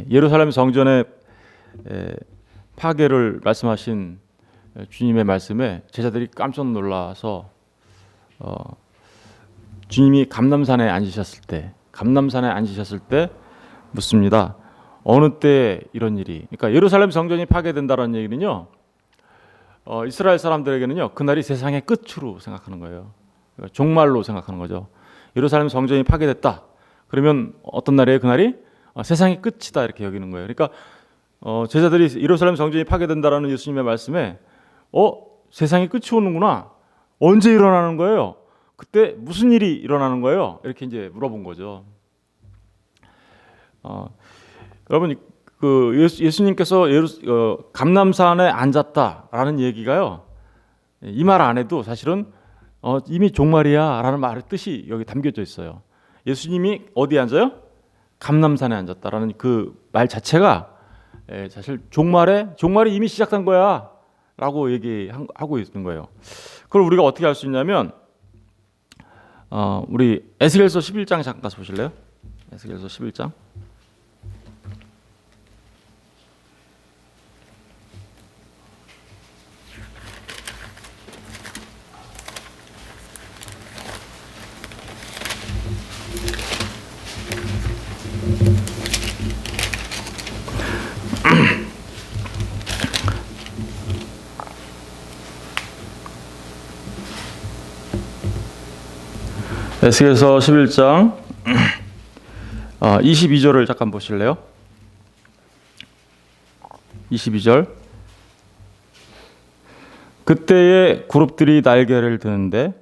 예루살렘 성전의 파괴를 말씀하신 주님의 말씀에 제자들이 깜짝 놀라서 주님이 감람산에 앉으셨을 때 묻습니다. 어느 때 이런 일이? 그러니까 예루살렘 성전이 파괴된다는 얘기는요, 이스라엘 사람들에게는요 그날이 세상의 끝으로 생각하는 거예요. 그러니까 종말로 생각하는 거죠. 예루살렘 성전이 파괴됐다. 그러면 어떤 날이에요? 그날이 세상의 끝이다 이렇게 여기는 거예요. 그러니까 제자들이 예루살렘 성전이 파괴된다라는 예수님의 말씀에 세상의 끝이 오는구나. 언제 일어나는 거예요? 그때 무슨 일이 일어나는 거예요? 이렇게 이제 물어본 거죠. 여러분 예수님께서 감람산에 앉았다라는 얘기가요. 이 말 안에도 사실은 이미 종말이야라는 말의 뜻이 여기 담겨져 있어요. 예수님이 어디에 앉아요? 감람산에 앉았다라는 그 말 자체가 사실 종말이 이미 시작된 거야라고 얘기하고 있는 거예요. 그걸 우리가 어떻게 알 수 있냐면 우리 에스겔서 11장 잠깐 가서 보실래요? 에스겔서 11장. 에스겔서 11장 22절을 잠깐 보실래요? 22절. 그때에 그룹들이 날개를 드는데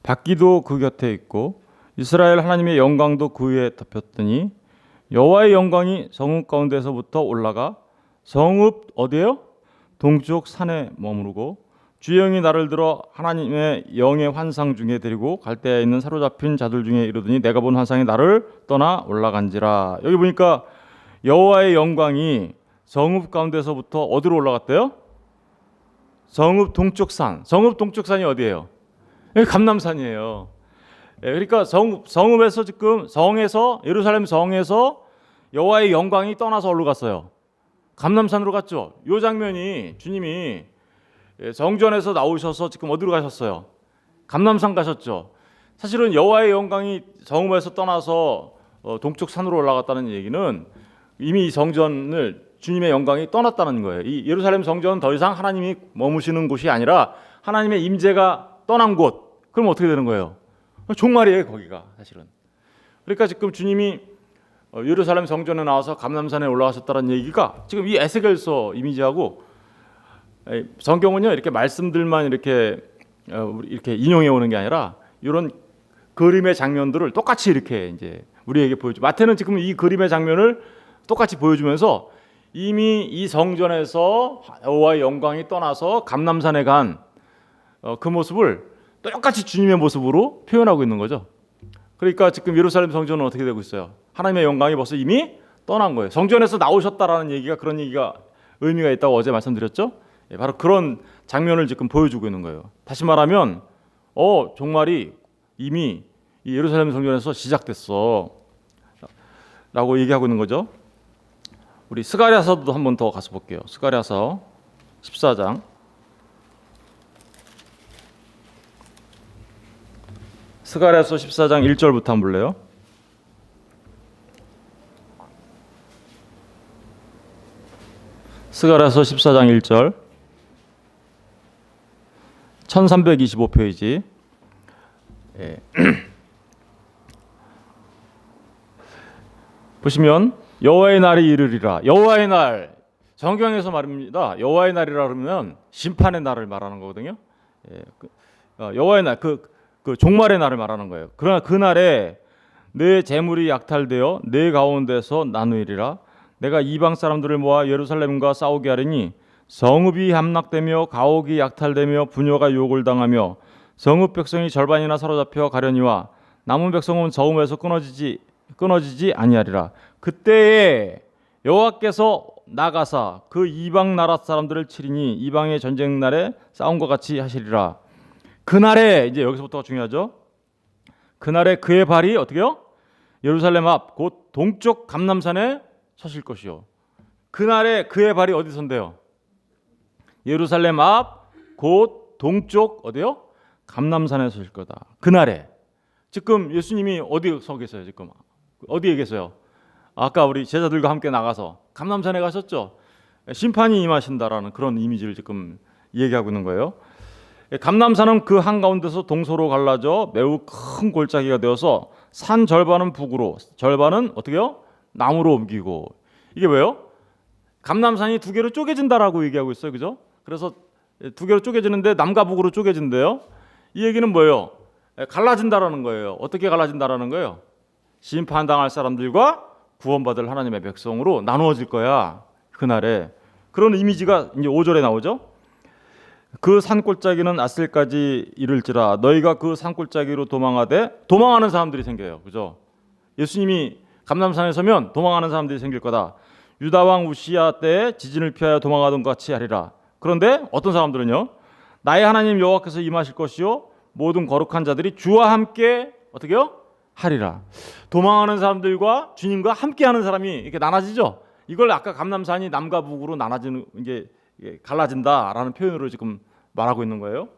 바퀴도 그 곁에 있고 이스라엘 하나님의 영광도 그 위에 덮였더니 여호와의 영광이 성읍 가운데서부터 올라가 성읍 어디예요? 동쪽 산에 머무르고 주의 영이 나를 들어 하나님의 영의 환상 중에 데리고 갈대아에 있는 사로잡힌 자들 중에 이르더니 내가 본 환상이 나를 떠나 올라간지라. 여기 보니까 여호와의 영광이 성읍 가운데서부터 어디로 올라갔대요? 성읍 동쪽 산. 성읍 동쪽 산이 어디예요? 여기 감람산이에요. 그러니까 성읍에서 지금 예루살렘 성에서 여호와의 영광이 떠나서 어디로 갔어요? 감람산으로 갔죠. 이 장면이 주님이 성전에서 나오셔서 지금 어디로 가셨어요? 감람산 가셨죠. 사실은 여호와의 영광이 성읍에서 떠나서 동쪽 산으로 올라갔다는 얘기는 이미 이 성전을 주님의 영광이 떠났다는 거예요. 이 예루살렘 성전은 더 이상 하나님이 머무시는 곳이 아니라 하나님의 임재가 떠난 곳. 그럼 어떻게 되는 거예요? 종말이에요, 거기가 사실은. 그러니까 지금 주님이 예루살렘 성전에 나와서 감람산에 올라가셨다는 얘기가 지금 이 에스겔서 이미지하고 성경은요 이렇게 말씀들만 이렇게 인용해 오는 게 아니라 이런 그림의 장면들을 똑같이 이렇게 이제 우리에게 보여줘. 마태는 지금 이 그림의 장면을 똑같이 보여주면서 이미 이 성전에서 여호와의 영광이 떠나서 감람산에 간 그 모습을 똑같이 주님의 모습으로 표현하고 있는 거죠. 그러니까 지금 예루살렘 성전은 어떻게 되고 있어요? 하나님의 영광이 벌써 이미 떠난 거예요. 성전에서 나오셨다라는 얘기가 그런 얘기가 의미가 있다고 어제 말씀드렸죠. 바로 그런 장면을 지금 보여주고 있는 거예요. 다시 말하면 종말이 이미 이 예루살렘 성전에서 시작됐어 라고 얘기하고 있는 거죠. 우리 스가랴서도 한 번 더 가서 볼게요. 스가랴서 14장. 스가랴서 14장 1절부터 한번 볼래요? 스가랴서 14장 1절. 1325페이지. 보시면 여호와의 날이 이르리라. 여호와의 날, 성경에서 말입니다. 여호와의 날이라 그러면 심판의 날을 말하는 거거든요. 여호와의 날, 그 종말의 날을 말하는 거예요. 그러나 그 날에 내 재물이 약탈되어 내 가운데서 나누리라. 내가 이방 사람들을 모아 예루살렘과 싸우게 하리니 성읍이 함락되며 가옥이 약탈되며 부녀가 유혹을 당하며 성읍 백성이 절반이나 사로잡혀 가려니와 남은 백성은 저음에서 끊어지지 아니하리라. 그때에 여호와께서 나가사 그 이방 나라 사람들을 치리니 이방의 전쟁 날에 싸움과 같이 하시리라. 그날에, 이제 여기서부터가 중요하죠. 그날에 그의 발이 어떻게요? 예루살렘 앞 곧 동쪽 감람산에 서실 것이요. 그날에 그의 발이 어디 선대요? 예루살렘 앞 곧 동쪽 어디요? 감람산에 서실 거다. 그날에. 지금 예수님이 어디 서 계세요? 지금 어디에 계세요? 아까 우리 제자들과 함께 나가서 감람산에 가셨죠? 심판이 임하신다라는 그런 이미지를 지금 얘기하고 있는 거예요. 감람산은 그 한가운데서 동서로 갈라져 매우 큰 골짜기가 되어서 산 절반은 북으로, 절반은 어떻게요? 남으로 옮기고. 이게 왜요? 감람산이 두 개로 쪼개진다라고 얘기하고 있어요, 그죠? 그래서 두 개로 쪼개지는데 남과 북으로 쪼개진대요. 이 얘기는 뭐예요? 갈라진다라는 거예요. 어떻게 갈라진다라는 거예요? 심판당할 사람들과 구원받을 하나님의 백성으로 나누어질 거야. 그날에. 그런 이미지가 이제 5절에 나오죠. 그 산골짜기는 아셀까지 이를지라 너희가 그 산골짜기로 도망하되 도망하는 사람들이 생겨요. 그죠? 예수님이 감람산에 서면 도망하는 사람들이 생길 거다. 유다 왕 우시야 때에 지진을 피하여 도망하던 것 같이 하리라. 그런데 어떤 사람들은요. 나의 하나님 여호와께서 임하실 것이요 모든 거룩한 자들이 주와 함께 어떻게요? 하리라. 도망하는 사람들과 주님과 함께하는 사람이 이렇게 나눠지죠. 이걸 아까 감람산이 남과 북으로 나눠지는 이게 갈라진다라는 표현으로 지금 말하고 있는 거예요.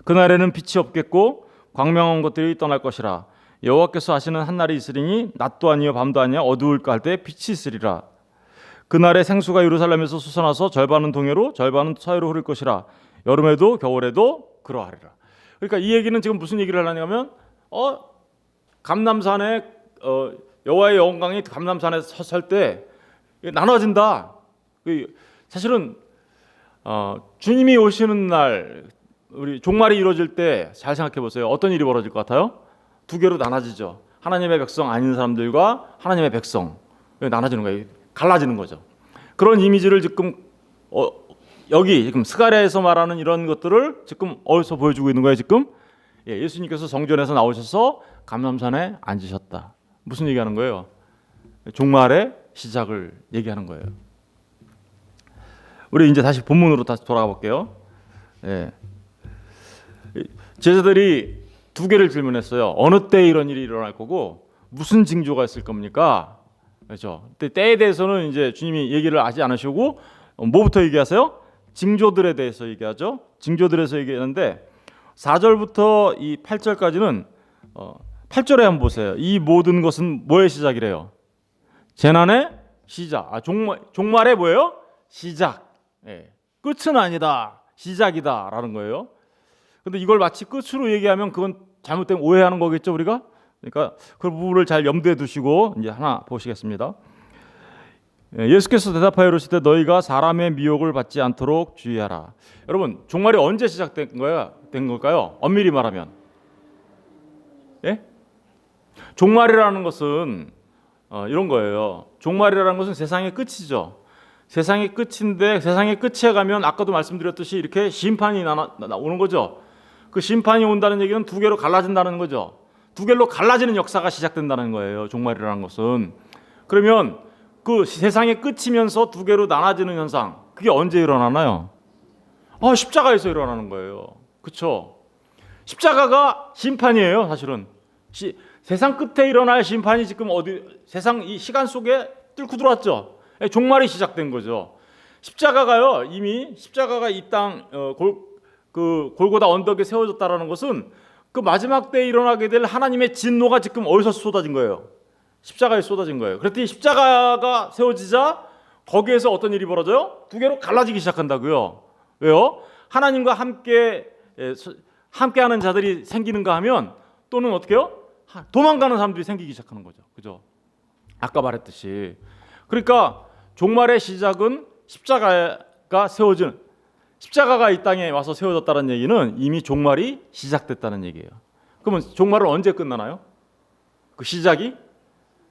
그날에는 빛이 없겠고 광명한 것들이 떠날 것이라. 여호와께서 하시는 한 날이 있으리니 낮도 아니요 밤도 아니요 어두울까 할 때 빛이 있으리라. 그날에 생수가 예루살렘에서 솟아나서 절반은 동해로 절반은 서해로 흐를 것이라. 여름에도 겨울에도 그러하리라. 그러니까 이 얘기는 지금 무슨 얘기를 하려냐면 감람산에 여호와의 영광이 감람산에 설 때 나눠진다. 사실은 주님이 오시는 날 우리 종말이 이루어질 때 잘 생각해 보세요. 어떤 일이 벌어질 것 같아요? 두 개로 나눠지죠. 하나님의 백성 아닌 사람들과 하나님의 백성 나눠지는 거예요. 갈라지는 거죠. 그런 이미지를 지금 여기 지금 스가랴에서 말하는 이런 것들을 지금 어디서 보여주고 있는 거예요? 지금 예수님께서 성전에서 나오셔서 감람산에 앉으셨다. 무슨 얘기하는 거예요? 종말의 시작을 얘기하는 거예요. 우리 이제 다시 본문으로 다시 돌아가 볼게요. 제자들이 두 개를 질문했어요. 어느 때 이런 일이 일어날 거고 무슨 징조가 있을 겁니까? 그렇죠. 때에 대해서는 이제 주님이 얘기를 하지 않으시고 뭐부터 얘기하세요? 징조들에 대해서 얘기하죠. 징조들에서 얘기하는데 4절부터 이 8절까지는 8절에 한번 보세요. 이 모든 것은 뭐의 시작이래요? 재난의 시작. 종말의 뭐예요? 시작. 끝은 아니다. 시작이다라는 거예요. 근데 이걸 마치 끝으로 얘기하면 그건 잘못된 오해하는 거겠죠, 우리가? 그러니까 그 부분을 잘 염두에 두시고 이제 하나 보시겠습니다. 예수께서 대답하여 이르시되 너희가 사람의 미혹을 받지 않도록 주의하라. 여러분, 종말이 언제 시작된 걸까요? 엄밀히 말하면. 종말이라는 것은 이런 거예요. 종말이라는 것은 세상의 끝이죠. 세상의 끝인데 세상의 끝에 가면 아까도 말씀드렸듯이 이렇게 심판이 오는 거죠. 그 심판이 온다는 얘기는 두 개로 갈라진다는 거죠. 두 개로 갈라지는 역사가 시작된다는 거예요. 종말이라는 것은. 그러면 그 세상의 끝이면서 두 개로 나눠지는 현상, 그게 언제 일어나나요? 십자가에서 일어나는 거예요. 그렇죠? 십자가가 심판이에요. 사실은 세상 끝에 일어날 심판이 지금 세상 이 시간 속에 뚫고 들어왔죠. 종말이 시작된 거죠. 십자가가요, 이미 십자가가 이 땅 골고다 언덕에 세워졌다라는 것은 그 마지막 때에 일어나게 될 하나님의 진노가 지금 어디서 쏟아진 거예요? 십자가에 쏟아진 거예요. 그랬더니 십자가가 세워지자 거기에서 어떤 일이 벌어져요? 두 개로 갈라지기 시작한다고요. 왜요? 하나님과 함께하는 자들이 생기는가 하면 또는 어떻게 해요? 도망가는 사람들이 생기기 시작하는 거죠. 그죠? 아까 말했듯이. 그러니까 종말의 시작은 십자가가 이 땅에 와서 세워졌다는 얘기는 이미 종말이 시작됐다는 얘기예요. 그러면 종말은 언제 끝나나요? 그 시작이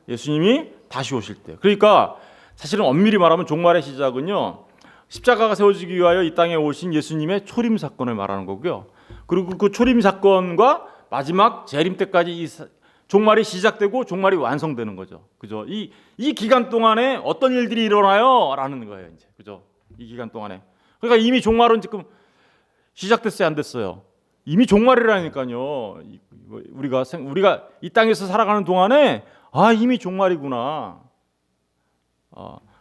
예수님이 다시 오실 때. 그러니까 사실은 엄밀히 말하면 종말의 시작은요, 십자가가 세워지기 위하여 이 땅에 오신 예수님의 초림 사건을 말하는 거고요. 그리고 그 초림 사건과 마지막 재림 때까지 종말이 시작되고 종말이 완성되는 거죠. 그죠? 이 기간 동안에 어떤 일들이 일어나요? 라는 거예요, 이제. 그죠? 이 기간 동안에. 그러니까 이미 종말은 지금 시작됐어요, 안 됐어요? 이미 종말이라니까요. 우리가 이 땅에서 살아가는 동안에 이미 종말이구나.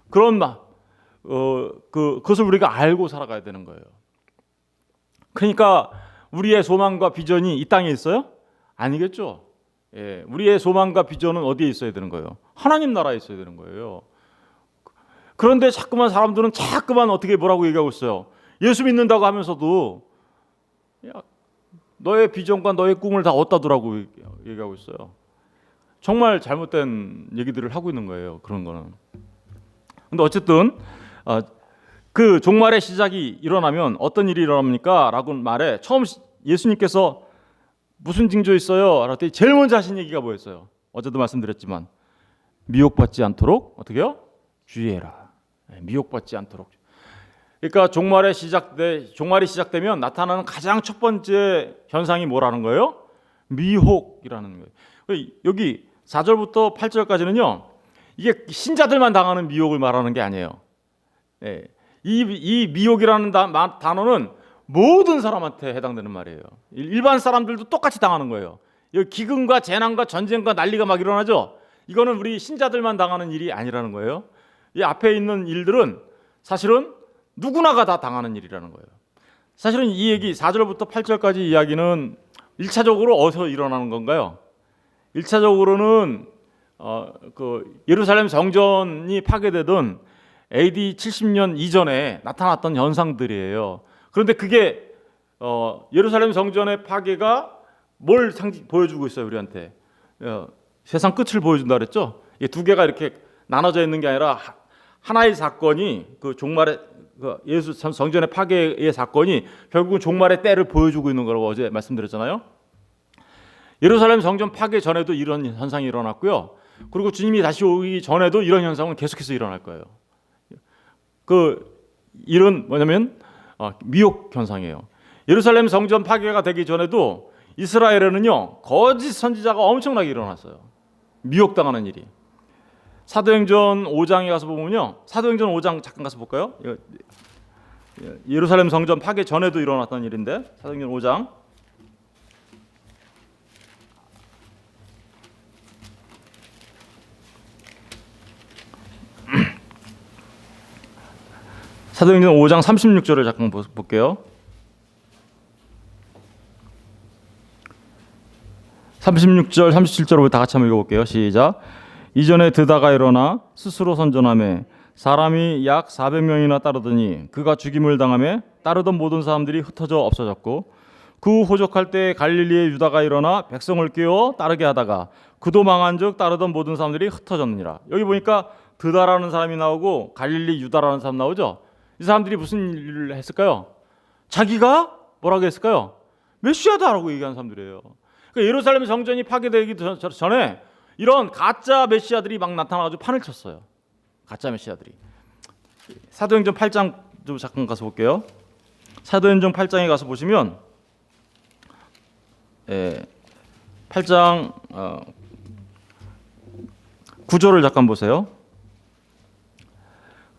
그런 그것을 우리가 알고 살아가야 되는 거예요. 그러니까 우리의 소망과 비전이 이 땅에 있어요? 아니겠죠. 예, 우리의 소망과 비전은 어디에 있어야 되는 거예요? 하나님 나라에 있어야 되는 거예요. 그런데 자꾸만 사람들은 어떻게 뭐라고 얘기하고 있어요. 예수 믿는다고 하면서도 야, 너의 비전과 너의 꿈을 다 어디다 두라고 얘기하고 있어요. 정말 잘못된 얘기들을 하고 있는 거예요. 그런 거는. 근데 어쨌든 그 종말의 시작이 일어나면 어떤 일이 일어납니까? 라고 말해 처음 예수님께서 무슨 징조 있어요? 그랬더니 제일 먼저 하신 얘기가 뭐였어요? 어제도 말씀드렸지만 미혹받지 않도록 어떻게 해요? 주의해라. 미혹받지 않도록. 그러니까 종말이 시작되면 나타나는 가장 첫 번째 현상이 뭐라는 거예요? 미혹이라는 거예요. 여기 4절부터 8절까지는요. 이게 신자들만 당하는 미혹을 말하는 게 아니에요. 이 미혹이라는 단어는 모든 사람한테 해당되는 말이에요. 일반 사람들도 똑같이 당하는 거예요. 기근과 재난과 전쟁과 난리가 막 일어나죠. 이거는 우리 신자들만 당하는 일이 아니라는 거예요. 이 앞에 있는 일들은 사실은 누구나가 다 당하는 일이라는 거예요. 사실은 이 얘기 4절부터 8절까지 이야기는 1차적으로 어디서 일어나는 건가요? 1차적으로는 예루살렘 성전이 파괴되던 AD 70년 이전에 나타났던 현상들이에요. 그런데 그게 예루살렘 성전의 파괴가 뭘 보여주고 있어요, 우리한테? 세상 끝을 보여준다 그랬죠? 이게 두 개가 이렇게 나눠져 있는 게 아니라 하나의 사건이 그 종말의 예수 성전의 파괴의 사건이 결국은 종말의 때를 보여주고 있는 거라고 어제 말씀드렸잖아요. 예루살렘 성전 파괴 전에도 이런 현상이 일어났고요. 그리고 주님이 다시 오기 전에도 이런 현상은 계속해서 일어날 거예요. 그 일은 뭐냐면 미혹 현상이에요. 예루살렘 성전 파괴가 되기 전에도 이스라엘에는요 거짓 선지자가 엄청나게 일어났어요. 미혹당하는 일이. 사도행전 5장에 가서 보면요. 사도행전 5장 잠깐 가서 볼까요? 예루살렘 성전 파괴 전에도 일어났던 일인데 사도행전 5장 사도행전 5장 36절을 잠깐 볼게요. 36절, 37절을 다 같이 한번 읽어볼게요. 시작. 이전에 드다가 일어나 스스로 선전하며 사람이 약 400명이나 따르더니 그가 죽임을 당하며 따르던 모든 사람들이 흩어져 없어졌고 그 후 호적할 때 갈릴리의 유다가 일어나 백성을 깨워 따르게 하다가 그도 망한즉 따르던 모든 사람들이 흩어졌느니라. 여기 보니까 드다라는 사람이 나오고 갈릴리 유다라는 사람 나오죠. 이 사람들이 무슨 일을 했을까요? 자기가 뭐라고 했을까요? 메시아다라고 얘기하는 사람들이에요. 그러니까 예루살렘 성전이 파괴되기 전에 이런 가짜 메시아들이 막 나타나가지고 판을 쳤어요. 가짜 메시아들이. 사도행전 8장 좀 잠깐 가서 볼게요. 사도행전 8장에 가서 보시면 8장 9절을 잠깐 보세요.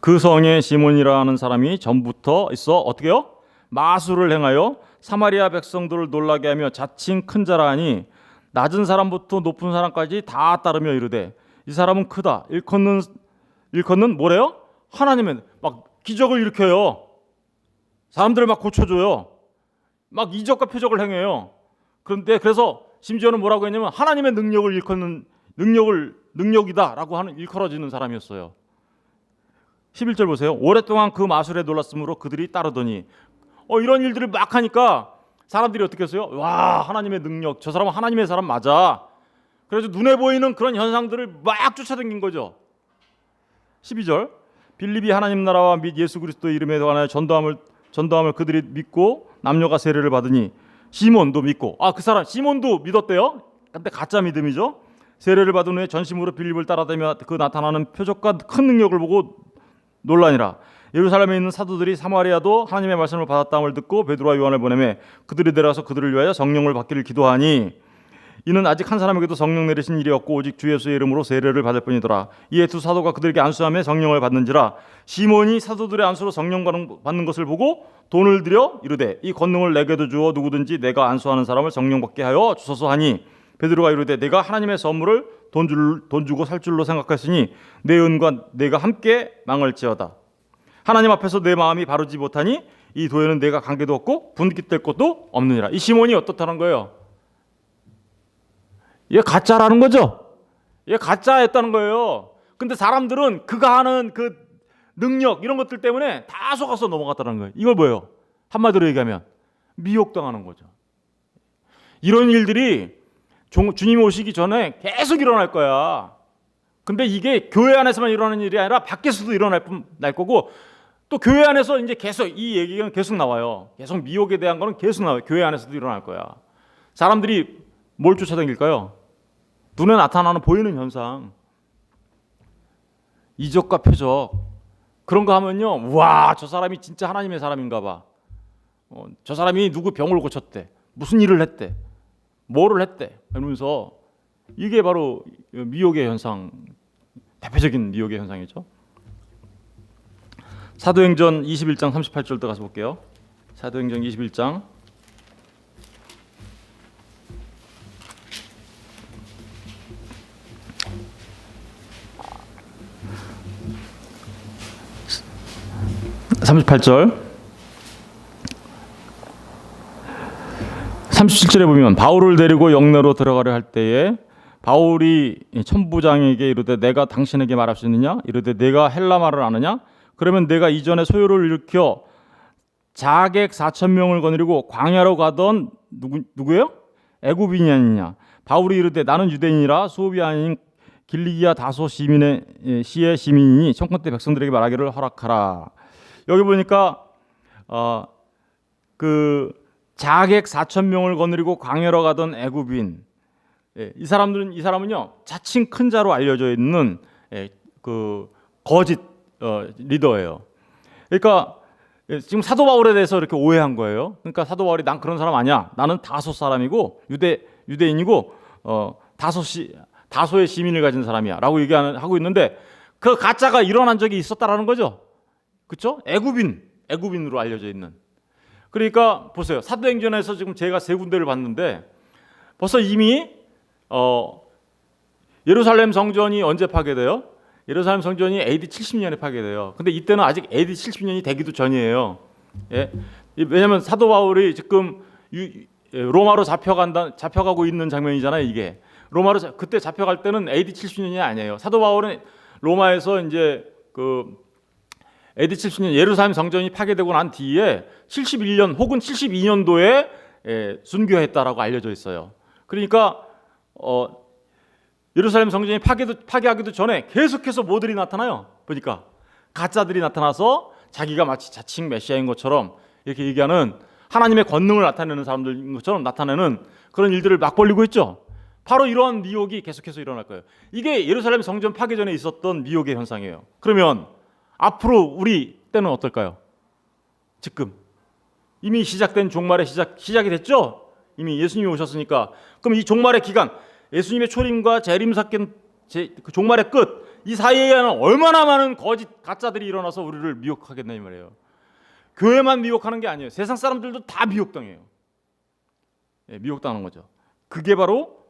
그 성에 시몬이라는 사람이 전부터 있어 어떻게요? 마술을 행하여 사마리아 백성들을 놀라게 하며 자칭 큰 자라 하니 낮은 사람부터 높은 사람까지 다 따르며 이르되 이 사람은 크다. 일컫는 뭐래요? 하나님의 막 기적을 일으켜요. 사람들을 막 고쳐줘요. 막 이적과 표적을 행해요. 그런데 그래서 심지어는 뭐라고 했냐면 하나님의 능력을 일컫는 능력이다라고 하는 일컬어지는 사람이었어요. 11절 보세요. 오랫동안 그 마술에 놀랐으므로 그들이 따르더니 이런 일들을 막 하니까 사람들이 어떻게 했어요? 와, 하나님의 능력, 저 사람은 하나님의 사람 맞아. 그래서 눈에 보이는 그런 현상들을 막 쫓아다닌 거죠. 12절. 빌립이 하나님 나라와 및 예수 그리스도 이름에 관하여 전도함을 그들이 믿고 남녀가 세례를 받으니 시몬도 믿고 그 사람 시몬도 믿었대요. 근데 가짜 믿음이죠. 세례를 받은 후에 전심으로 빌립을 따라다니며 그 나타나는 표적과 큰 능력을 보고 놀라니라. 예루살렘에 있는 사도들이 사마리아도 하나님의 말씀을 받았다함을 듣고 베드로와 요한을 보내매 그들이 내려가서 그들을 위하여 성령을 받기를 기도하니 이는 아직 한 사람에게도 성령 내리신 일이 없고 오직 주 예수의 이름으로 세례를 받을 뿐이더라. 이에 두 사도가 그들에게 안수하며 성령을 받는지라. 시몬이 사도들의 안수로 성령 받는 것을 보고 돈을 들여 이르되 이 권능을 내게도 주어 누구든지 내가 안수하는 사람을 성령 받게 하여 주소서 하니 베드로가 이르되 내가 하나님의 선물을 돈 주고 살 줄로 생각했으니 내 은과 내가 함께 망할지어다. 하나님 앞에서 내 마음이 바르지 못하니 이 도에는 내가 관계도 없고 분깃될 것도 없느니라. 이 시몬이 어떻다는 거예요? 얘 가짜라는 거죠. 얘 가짜였다는 거예요. 근데 사람들은 그가 하는 그 능력 이런 것들 때문에 다 속아서 넘어갔다는 거예요. 이걸 뭐예요? 한마디로 얘기하면 미혹당하는 거죠. 이런 일들이 주님 오시기 전에 계속 일어날 거야. 근데 이게 교회 안에서만 일어나는 일이 아니라 밖에서도 일어날 거고, 또 교회 안에서 이제 계속 이 얘기가 계속 나와요. 계속 미혹에 대한 거는 계속 나와요. 교회 안에서도 일어날 거야. 사람들이 뭘 쫓아다닐까요? 눈에 나타나는 보이는 현상, 이적과 표적, 그런 거 하면요, 와, 저 사람이 진짜 하나님의 사람인가 봐. 저 사람이 누구 병을 고쳤대, 무슨 일을 했대, 뭐를 했대, 이러면서 이게 바로 미혹의 현상, 대표적인 미혹의 현상이죠. 사도행전 21장 38절도 가서 볼게요. 사도행전 21장 38절 37절에 보면 바울을 데리고 영내로 들어가려 할 때에 바울이 천부장에게 이르되 내가 당신에게 말할 수 있느냐? 이르되 내가 헬라 말을 아느냐? 그러면 내가 이전에 소요를 일으켜 자객 4,000명을 거느리고 광야로 가던 누구예요? 애굽인이 아니냐? 바울이 이르되 나는 유대인이라 수업이 아닌 길리기아 다소 시의 시민이니 청컨 때 백성들에게 말하기를 허락하라. 여기 보니까 그 자객 4,000명을 거느리고 광야로 가던 애굽인, 이 사람은요 자칭 큰 자로 알려져 있는 그 거짓 리더예요. 그러니까 지금 사도 바울에 대해서 이렇게 오해한 거예요. 그러니까 사도 바울이 난 그런 사람 아니야. 나는 다소 사람이고 유대인이고 다소의 시민을 가진 사람이야라고 얘기하고 있는데 그 가짜가 일어난 적이 있었다라는 거죠. 그렇죠? 애굽인으로 알려져 있는. 그러니까 보세요. 사도행전에서 지금 제가 세 군데를 봤는데 벌써 이미 예루살렘 성전이 언제 파괴돼요? 예루살렘 성전이 AD 70년에 파괴돼요. 근데 이때는 아직 AD 70년이 되기도 전이에요. 예? 왜냐하면 사도 바울이 지금 로마로 잡혀가고 있는 장면이잖아요. 이게 로마로 그때 잡혀갈 때는 AD 70년이 아니에요. 사도 바울은 로마에서 이제 그 AD 70년 예루살렘 성전이 파괴되고 난 뒤에 71년 혹은 72년도에 순교했다라고 알려져 있어요. 그러니까 예루살렘 성전이 파괴하기도 전에 계속해서 뭐들이 나타나요? 보니까 가짜들이 나타나서 자기가 마치 자칭 메시아인 것처럼 이렇게 얘기하는 하나님의 권능을 나타내는 사람들인 것처럼 나타내는 그런 일들을 막 벌리고 있죠. 바로 이러한 미혹이 계속해서 일어날 거예요. 이게 예루살렘 성전 파괴 전에 있었던 미혹의 현상이에요. 그러면 앞으로 우리 때는 어떨까요? 지금 이미 시작된 종말의 시작이 됐죠? 이미 예수님이 오셨으니까. 그럼 이 종말의 기간, 예수님의 초림과 재림 사건, 그 종말의 끝, 이 사이에는 얼마나 많은 거짓 가짜들이 일어나서 우리를 미혹하겠나 이 말이에요. 교회만 미혹하는 게 아니에요. 세상 사람들도 다 미혹당해요. 미혹당하는 거죠. 그게 바로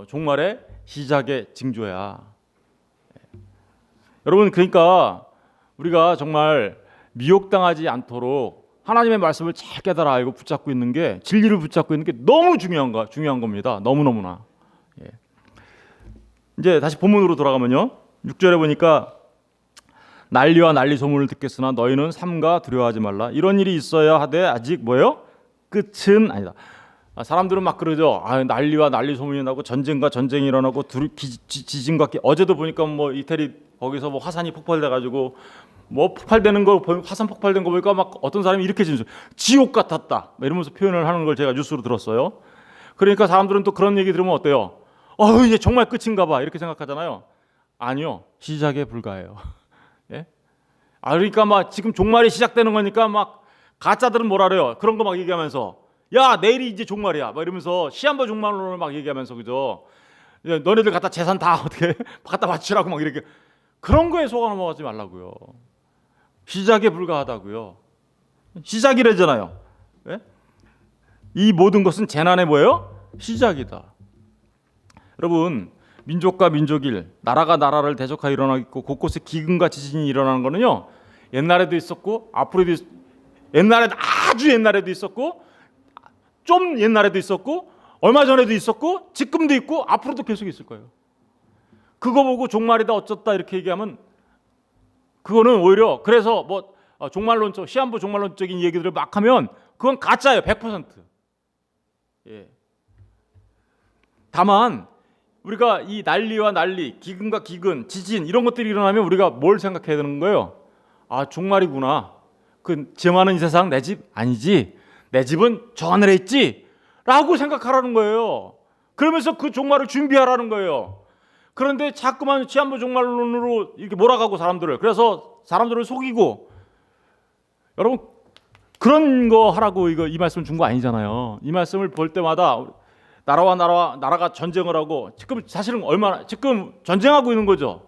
종말의 시작의 징조야. 여러분, 그러니까 우리가 정말 미혹당하지 않도록 하나님의 말씀을 잘 깨달아 알고 붙잡고 있는 게, 진리를 붙잡고 있는 게 너무 중요한 겁니다. 너무너무나. 이제 다시 본문으로 돌아가면요. 6절에 보니까 난리와 난리 소문을 듣겠으나 너희는 삼가 두려워하지 말라. 이런 일이 있어야 하되 아직 뭐예요? 끝은 아니다. 사람들은 막 그러죠. 난리와 난리 소문이 나고 전쟁과 전쟁이 일어나고 지진과 어제도 보니까 뭐 이태리 거기서 뭐 화산이 폭발돼가지고 뭐 폭발되는 거, 화산 폭발된 거 보니까 막 어떤 사람이 이렇게 지옥 같았다 이러면서 표현을 하는 걸 제가 뉴스로 들었어요. 그러니까 사람들은 또 그런 얘기 들으면 어때요? 이제 정말 끝인가 봐 이렇게 생각하잖아요. 아니요, 시작에 불과해요. 예? 그러니까 막 지금 종말이 시작되는 거니까 막 가짜들은 뭐라 그래요? 그런 거 막 얘기하면서 야, 내일이 이제 종말이야 막 이러면서 시한부 종말론을 막 얘기하면서, 그죠? 너네들 갖다 재산 다 어떻게 갖다 바치라고 막 이렇게, 그런 거에 속아 넘어가지 말라고요. 시작에 불과하다고요. 시작이래잖아요. 예? 이 모든 것은 재난의 뭐예요? 시작이다. 여러분, 민족과 민족일, 나라가 나라를 대적하여 일어나고 곳곳에 기근과 지진이 일어나는 거는요, 옛날에도 있었고 앞으로도 아주 옛날에도 있었고 좀 옛날에도 있었고 얼마 전에도 있었고 지금도 있고 앞으로도 계속 있을 거예요. 그거 보고 종말이다 어쩌다 이렇게 얘기하면 그거는 오히려 그래서 뭐 종말론적 시한부 종말론적인 얘기들을 막 하면 그건 가짜예요. 100%. 예. 다만 우리가 이 난리와 난리, 기근과 기근, 지진 이런 것들이 일어나면 우리가 뭘 생각해야 되는 거예요? 아, 종말이구나. 그 지어하는 이 세상 내 집 아니지. 내 집은 저 하늘에 있지. 라고 생각하라는 거예요. 그러면서 그 종말을 준비하라는 거예요. 그런데 자꾸만 시한부 종말론으로 이렇게 몰아가고 사람들을, 그래서 사람들을 속이고, 여러분 그런 거 하라고 이 말씀 준 거 아니잖아요. 이 말씀을 볼 때마다 나라가 전쟁을 하고 지금 사실은 지금 전쟁하고 있는 거죠.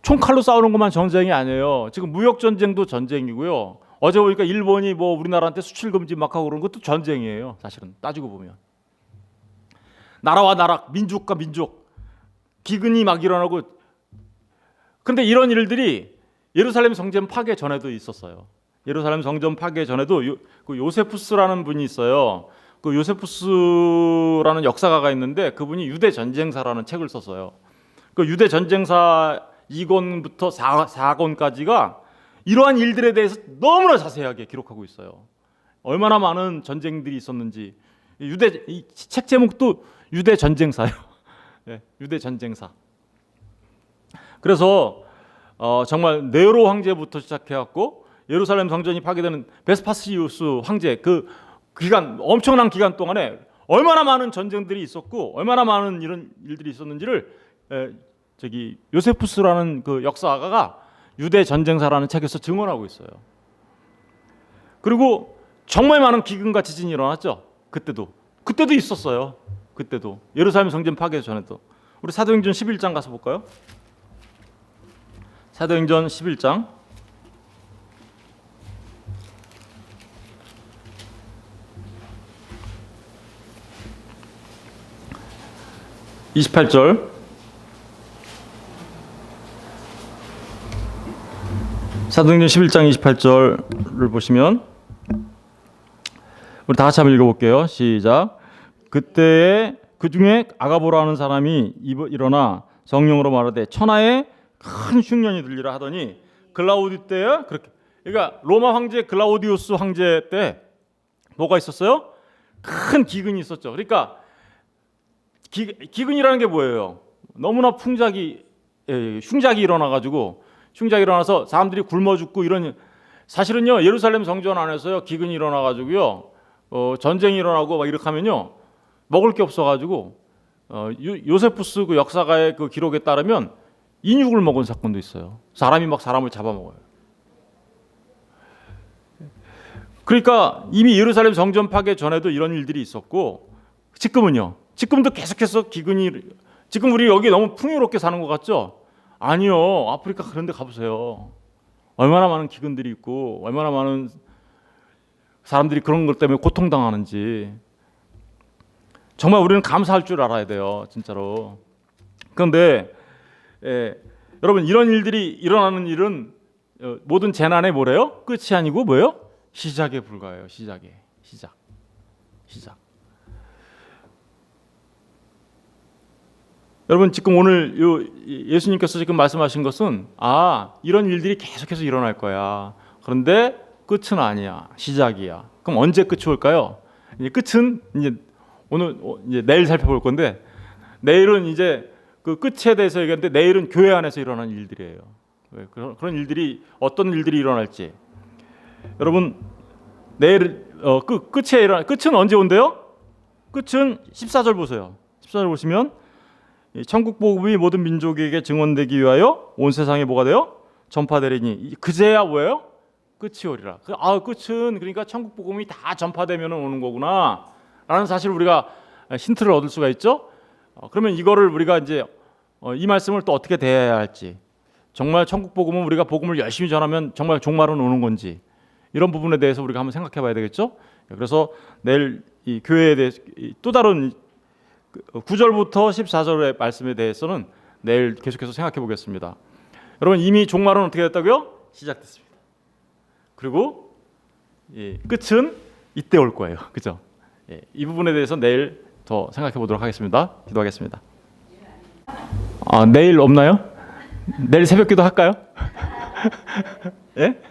총칼로 싸우는 것만 전쟁이 아니에요. 지금 무역 전쟁도 전쟁이고요. 어제 보니까 일본이 뭐 우리나라한테 수출 금지 막 하고 그런 것도 전쟁이에요. 사실은 따지고 보면 나라와 나라, 민족과 민족 기근이 막 일어나고. 그런데 이런 일들이 예루살렘 성전 파괴 전에도 있었어요. 예루살렘 성전 파괴 전에도 그 요세푸스라는 분이 있어요. 그 요세푸스라는 역사가가 있는데 그분이 유대 전쟁사라는 책을 썼어요. 그 유대 전쟁사 2권부터 4권까지가 이러한 일들에 대해서 너무나 자세하게 기록하고 있어요. 얼마나 많은 전쟁들이 있었는지. 이 책 제목도 유대 전쟁사예요. 네, 유대 전쟁사. 그래서 정말 네로 황제부터 시작해갖고 예루살렘 성전이 파괴되는 베스파시우스 황제 그 기간, 엄청난 기간 동안에 얼마나 많은 전쟁들이 있었고 얼마나 많은 이런 일들이 있었는지를 요세푸스라는 그 역사가가 유대 전쟁사라는 책에서 증언하고 있어요. 그리고 정말 많은 기근과 지진이 일어났죠. 그때도 있었어요. 그때도 예루살렘 성전 파괴 전에도. 우리 사도행전 11장 가서 볼까요? 사도행전 11장 28절. 사도행전 11장 28절을 보시면 우리 다 같이 한번 읽어볼게요. 시작. 그때에 그 중에 아가보라는 사람이 일어나 성령으로 말하되 천하에 큰 흉년이 들리라 하더니 글라우디 때에 그렇게, 그러니까 로마 황제 글라우디우스 황제 때 뭐가 있었어요? 큰 기근이 있었죠. 그러니까 기근이라는 게 뭐예요? 너무나 흉작이 일어나서 사람들이 굶어 죽고 이런. 사실은요 예루살렘 성전 안에서요 기근이 일어나가지고요 전쟁이 일어나고 막 이렇게 하면요 먹을 게 없어가지고 요세푸스 그 역사가의 그 기록에 따르면 인육을 먹은 사건도 있어요. 사람이 막 사람을 잡아먹어요. 그러니까 이미 예루살렘 성전 파괴 전에도 이런 일들이 있었고 지금도 계속해서 기근이. 지금 우리 여기 너무 풍요롭게 사는 것 같죠? 아니요. 아프리카 그런 데 가보세요. 얼마나 많은 기근들이 있고 얼마나 많은 사람들이 그런 것 때문에 고통당하는지. 정말 우리는 감사할 줄 알아야 돼요. 진짜로. 그런데 여러분 이런 일들이 일어나는 일은 모든 재난의 뭐래요? 끝이 아니고 뭐예요? 시작에 불과해요. 시작. 여러분 지금 오늘 예수님께서 지금 말씀하신 것은 이런 일들이 계속해서 일어날 거야. 그런데 끝은 아니야. 시작이야. 그럼 언제 끝이 올까요? 이제 끝은 이제 내일 살펴볼 건데, 내일은 이제 그 끝에 대해서 얘기하는데 내일은 교회 안에서 일어나는 일들이에요. 그런 일들이 어떤 일들이 일어날지. 여러분 내일 끝은 언제 온대요? 끝은 14절 보세요. 14절 보시면 천국 복음이 모든 민족에게 증언되기 위하여 온 세상에 뭐가 돼요? 전파되리니 그제야 뭐예요? 끝이 오리라. 끝은 그러니까 천국 복음이 다 전파되면 오는 거구나 라는 사실을 우리가 힌트를 얻을 수가 있죠. 그러면 이거를 우리가 이제 이 말씀을 또 어떻게 대해야 할지, 정말 천국 복음은 우리가 복음을 열심히 전하면 정말 종말은 오는 건지, 이런 부분에 대해서 우리가 한번 생각해 봐야 되겠죠. 그래서 내일 이 교회에 대해 또 다른 9절부터 14절의 말씀에 대해서는 내일 계속해서 생각해 보겠습니다. 여러분, 이미 종말은 어떻게 됐다고요? 시작됐습니다. 그리고 끝은 이때 올 거예요. 그죠? 이 부분에 대해서 내일 더 생각해 보도록 하겠습니다. 기도하겠습니다. 내일 없나요? 내일 새벽기도 할까요? 예?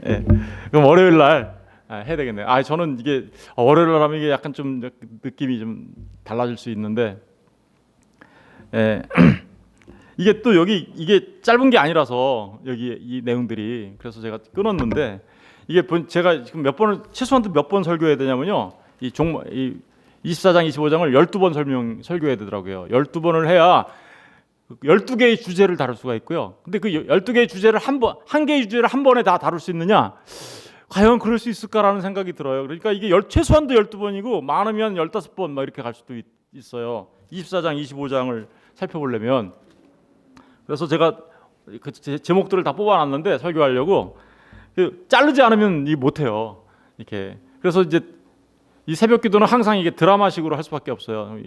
예. 그럼 월요일 날 해야 되겠네요. 저는 이게 월요일 날 하면 이게 약간 좀 느낌이 좀 달라질 수 있는데, 이게 또 여기 이게 짧은 게 아니라서 여기 이 내용들이, 그래서 제가 끊었는데, 이게 제가 지금 최소한 몇 번 설교해야 되냐면요, 이 24장 25장을 12번 설교해야 되더라고요. 12번을 해야 12개의 주제를 다룰 수가 있고요. 근데 그 12개의 주제를 한 개의 주제를 한 번에 다 다룰 수 있느냐? 과연 그럴 수 있을까라는 생각이 들어요. 그러니까 이게 최소한도 12번이고 많으면 15번 막 이렇게 갈 수도 있어요. 24장, 25장을 살펴보려면. 그래서 제가 그 제목들을 다 뽑아놨는데 설교하려고 자르지 않으면 못해요. 이렇게. 그래서 이제 이 새벽기도는 항상 이게 드라마식으로 할 수밖에 없어요.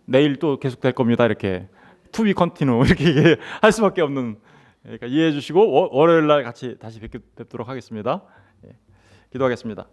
내일 또 계속 될 겁니다. 이렇게 to be continue 이렇게 할 수밖에 없는. 그러니까 이해해 주시고 월요일 날 같이 다시 뵙도록 하겠습니다. 기도하겠습니다.